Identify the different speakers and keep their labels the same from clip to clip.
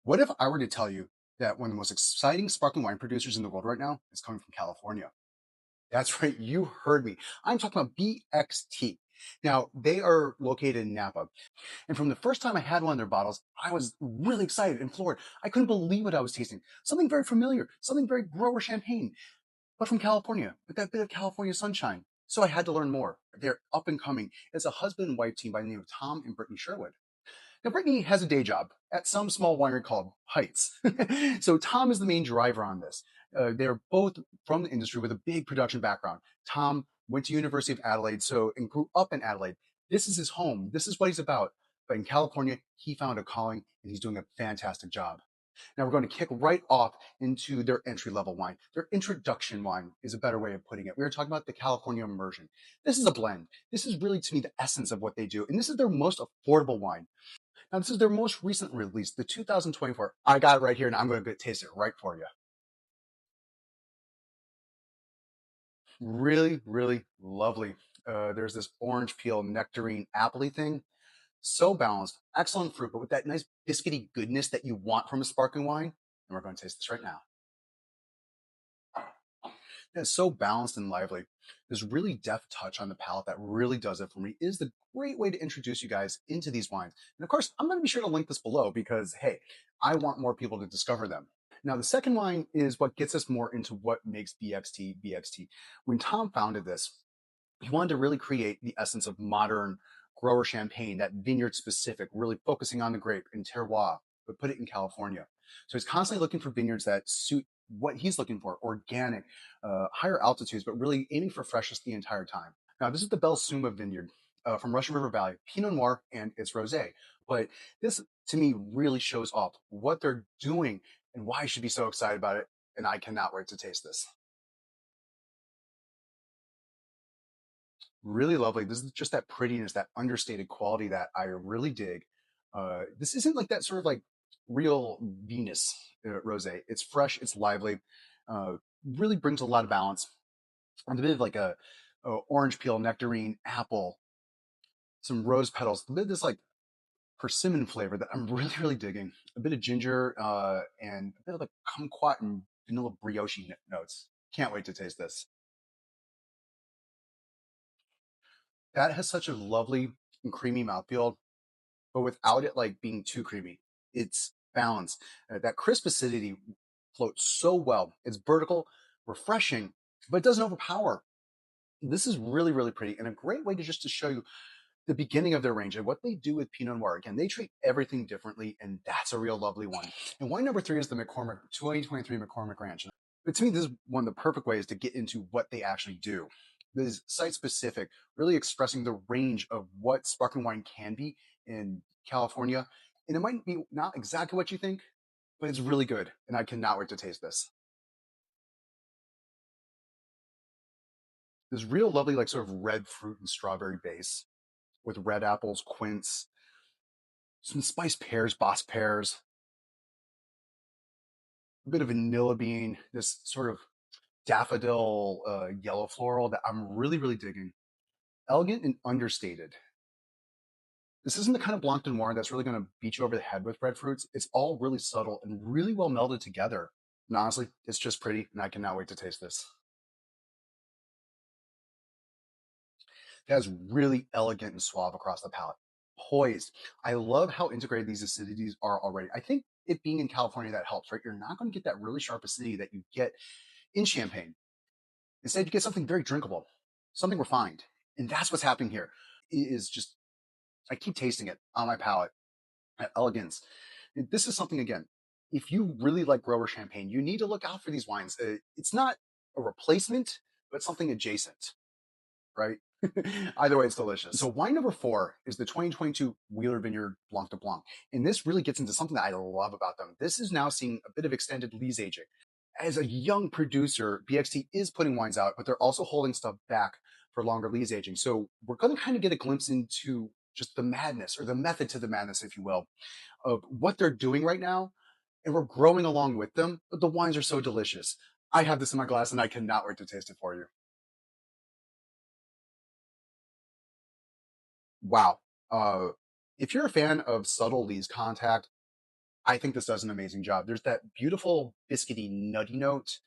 Speaker 1: What if I were to tell you that one of the most exciting sparkling wine producers in the world right now is coming from California? That's right, you heard me. I'm talking about BXT. Now, they are located in Napa. And from the first time I had one of their bottles, I was really excited and floored. I couldn't believe what I was tasting. Something very familiar, something very grower champagne, but from California, with that bit of California sunshine. So I had to learn more. They're up and coming. It's a husband and wife team by the name of Tom and Brittany Sherwood. Now, Brittany has a day job at some small winery called Heights. So Tom is the main driver on this. They're both from the industry with a big production background. Tom went to University of Adelaide, and grew up in Adelaide. This is his home. This is what he's about. But in California, he found a calling and he's doing a fantastic job. Now we're going to kick right off into their entry level wine. Their introduction wine is a better way of putting it. We were talking about the California immersion. This is a blend. This is really, to me, the essence of what they do. And this is their most affordable wine. Now, this is their most recent release, the 2024. I got it right here, and I'm going to taste it right for you. Really, really lovely. There's this orange peel nectarine appley thing. So balanced, excellent fruit, but with that nice biscuity goodness that you want from a sparkling wine. And we're going to taste this right now. It's so balanced and lively. This really deft touch on the palate that really does it for me is the great way to introduce you guys into these wines. And of course, I'm going to be sure to link this below because, hey, I want more people to discover them. Now, the second wine is what gets us more into what makes BXT BXT. When Tom founded this, he wanted to really create the essence of modern grower champagne, that vineyard specific, really focusing on the grape and terroir, but put it in California. So he's constantly looking for vineyards that suit what he's looking for, organic, higher altitudes, but really aiming for freshness the entire time. Now, this is the Belsuma vineyard from Russian River Valley, Pinot Noir, and it's rosé. But this, to me, really shows off what they're doing and why I should be so excited about it. And I cannot wait to taste this. Really lovely. This is just that prettiness, that understated quality that I really dig. This isn't like that sort of like real Venus rosé. It's fresh, it's lively, uh, really brings a lot of balance. And a bit of like a orange peel, nectarine, apple, some rose petals, a bit of this like persimmon flavor that I'm really, really digging. A bit of ginger and a bit of like kumquat and vanilla brioche notes. Can't wait to taste this. That has such a lovely and creamy mouthfeel, but without it like being too creamy. It's balanced. That crisp acidity floats so well. It's vertical, refreshing, but it doesn't overpower. This is really, really pretty and a great way to just to show you the beginning of their range and what they do with Pinot Noir. Again, they treat everything differently, and that's a real lovely one. And wine number three is the McCormick 2023 McCormick Ranch. But to me, this is one of the perfect ways to get into what they actually do. This is site specific, really expressing the range of what sparkling wine can be in California. And it might be not exactly what you think, but it's really good. And I cannot wait to taste this. This real lovely, like sort of red fruit and strawberry base with red apples, quince, some spiced pears, boss pears, a bit of vanilla bean, this sort of daffodil yellow floral that I'm really, really digging. Elegant and understated. This isn't the kind of Blanc de Noir that's really going to beat you over the head with red fruits. It's all really subtle and really well melded together. And honestly, it's just pretty, and I cannot wait to taste this. That is really elegant and suave across the palate. Poised. I love how integrated these acidities are already. I think it being in California that helps, right? You're not going to get that really sharp acidity that you get in champagne. Instead, you get something very drinkable, something refined. And that's what's happening here. It is just, I keep tasting it on my palate. Elegance. This is something, again, if you really like grower champagne, you need to look out for these wines. It's not a replacement, but something adjacent, right? Either way, it's delicious. So wine number four is the 2022 Wheeler Vineyard Blanc de Blanc. And this really gets into something that I love about them. This is now seeing a bit of extended lees aging. As a young producer, BXT is putting wines out, but they're also holding stuff back for longer lees aging. So we're going to kind of get a glimpse into just the madness or the method to the madness, if you will, of what they're doing right now. And we're growing along with them, but the wines are so delicious. I have this in my glass and I cannot wait to taste it for you. Wow. Uh, if you're a fan of subtle lees contact, I think this does an amazing job. There's that beautiful biscuity nutty note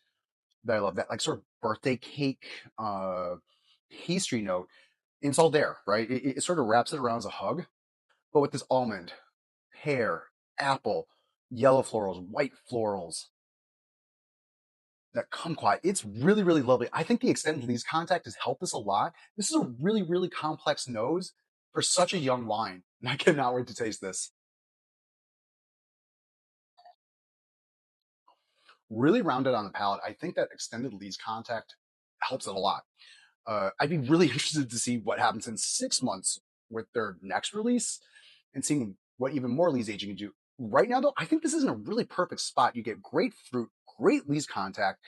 Speaker 1: that I love, that like sort of birthday cake pastry note. And it's all there, right? It sort of wraps it around as a hug. But with this almond, pear, apple, yellow florals, white florals, that kumquat, it's really, really lovely. I think the extended leaves contact has helped us a lot. This is a really, really complex nose for such a young wine. And I cannot wait to taste this. Really rounded on the palate. I think that extended leaves contact helps it a lot. I'd be really interested to see what happens in 6 months with their next release and seeing what even more lees aging can do. Right now, though, I think this is in a really perfect spot. You get great fruit, great lees contact,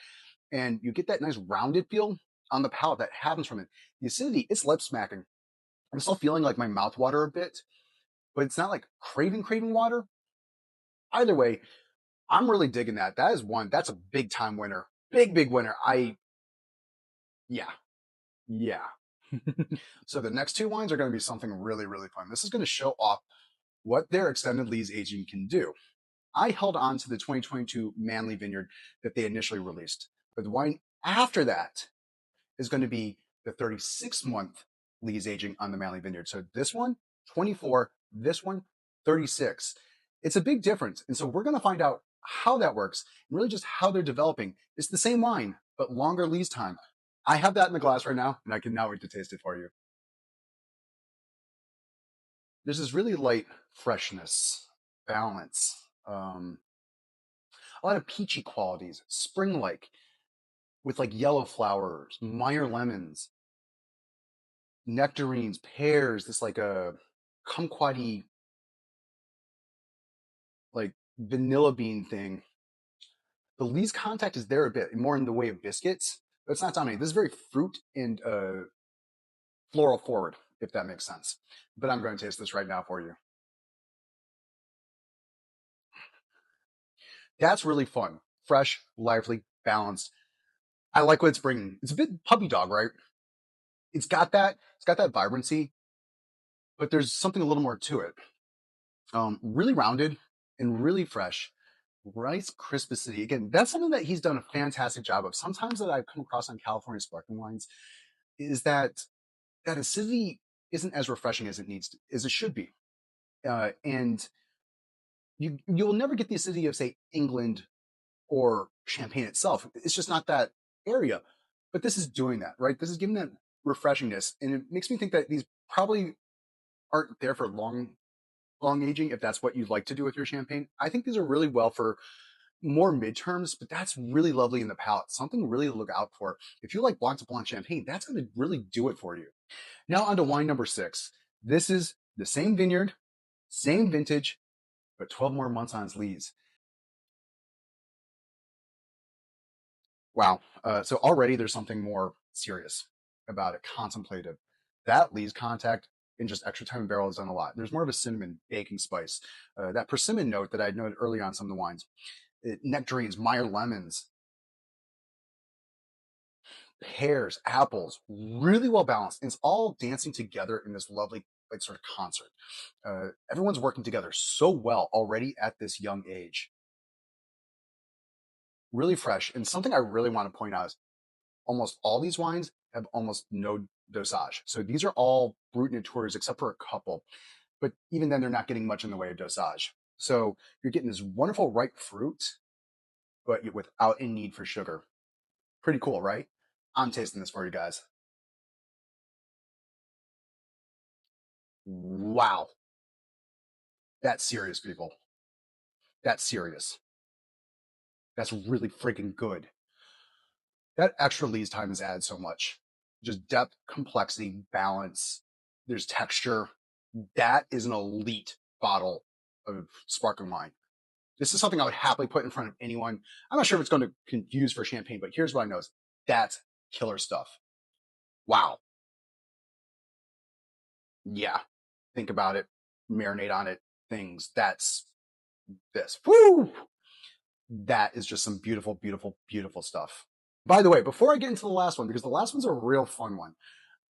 Speaker 1: and you get that nice rounded feel on the palate that happens from it. The acidity, it's lip smacking. I'm still feeling like my mouth water a bit, but it's not like craving water. Either way, I'm really digging that. That is one. That's a big time winner. Big winner. Yeah, yeah. So the next two wines are going to be something really, really fun. This is going to show off what their extended lees aging can do. I held on to the 2022 Manly Vineyard that they initially released, but the wine after that is going to be the 36-month lees aging on the Manly Vineyard. So this one, 24, this one, 36. It's a big difference. And so we're going to find out how that works and really just how they're developing. It's the same wine, but longer lees time. I have that in the glass right now, and I can now wait to taste it for you. There's this really light freshness, balance, a lot of peachy qualities, spring-like, with like yellow flowers, Meyer lemons, nectarines, pears, this like a kumquat like vanilla bean thing. The lees contact is there a bit more in the way of biscuits, but it's not dominating. This is very fruit and floral forward, if that makes sense. But I'm going to taste this right now for you. That's really fun, fresh, lively, balanced. I like what it's bringing. It's a bit puppy dog, right? It's got that vibrancy, but there's something a little more to it. Really rounded and really fresh. Rice crispacity. Again, that's something that he's done a fantastic job of. Sometimes that I've come across on California sparkling wines is that acidity isn't as refreshing as as it should be. And you'll never get the acidity of, say, England or Champagne itself. It's just not that area. But this is doing that, right? This is giving that refreshingness. And it makes me think that these probably aren't there for long aging, if that's what you'd like to do with your champagne. I think these are really well for more midterms, but that's really lovely in the palate. Something really to look out for. If you like Blanc de Blanc champagne, that's going to really do it for you. Now on to wine number 6. This is the same vineyard, same vintage, but 12 more months on its lees. Wow. So already there's something more serious about it, contemplative. That lees contact in just extra time in barrel has done a lot. There's more of a cinnamon baking spice. That persimmon note that I noted earlier on some of the wines. Nectarines, Meyer lemons, pears, apples, really well balanced. And it's all dancing together in this lovely, like, sort of concert. Everyone's working together so well already at this young age. Really fresh. And something I really want to point out is almost all these wines have almost no dosage. So these are all brut natures except for a couple. But even then, they're not getting much in the way of dosage. So you're getting this wonderful ripe fruit, but without a need for sugar. Pretty cool, right? I'm tasting this for you guys. Wow. That's serious, people. That's serious. That's really freaking good. That extra lees time has added so much. Just depth, complexity, balance. There's texture. That is an elite bottle of sparkling wine. This is something I would happily put in front of anyone. I'm not sure if it's going to confuse for champagne, but here's what I know: is that's killer stuff. Wow. Yeah. Think about it. Marinate on it. Things. That's this. Woo! That is just some beautiful, beautiful, beautiful stuff. By the way, before I get into the last one, because the last one's a real fun one,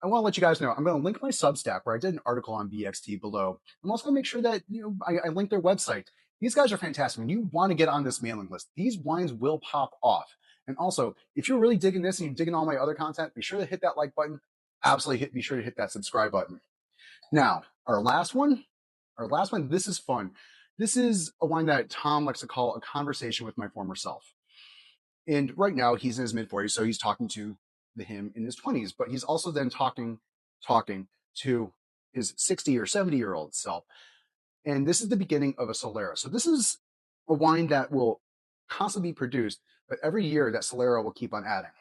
Speaker 1: I want to let you guys know I'm going to link my Substack where I did an article on BXT below. I'm also going to make sure that I link their website These guys are fantastic. When you want to get on this mailing list, these wines will pop off. And also, if you're really digging this and you're digging all my other content, be sure to hit that like button. Absolutely be sure to hit that subscribe button. Now, our last one, this is fun. This is a wine that Tom likes to call a conversation with my former self. And right now he's in his mid 40s, so he's talking to him in his 20s, but he's also then talking to his 60 or 70-year-old self. And this is the beginning of a Solera. So this is a wine that will constantly be produced, but every year that Solera will keep on adding.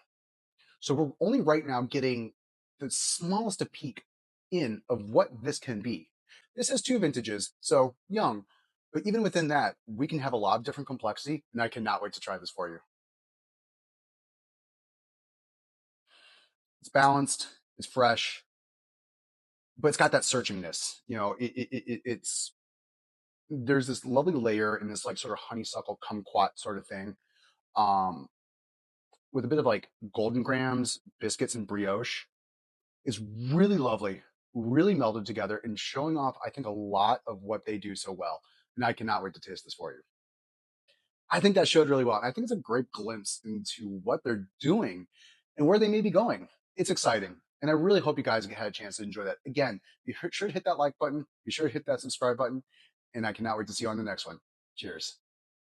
Speaker 1: So we're only right now getting the smallest of peak in of what this can be. This has 2 vintages, so young, but even within that, we can have a lot of different complexity, and I cannot wait to try this for you. It's balanced, it's fresh, but it's got that searchingness. It's there's this lovely layer in this like sort of honeysuckle kumquat sort of thing, um, with a bit of like golden grams, biscuits, and brioche. It's really lovely, really melded together, and showing off, I think, a lot of what they do so well. And I cannot wait to taste this for you. I think that showed really well. And I think it's a great glimpse into what they're doing and where they may be going. It's exciting. And I really hope you guys had a chance to enjoy that. Again, be sure to hit that like button, be sure to hit that subscribe button, and I cannot wait to see you on the next one. Cheers.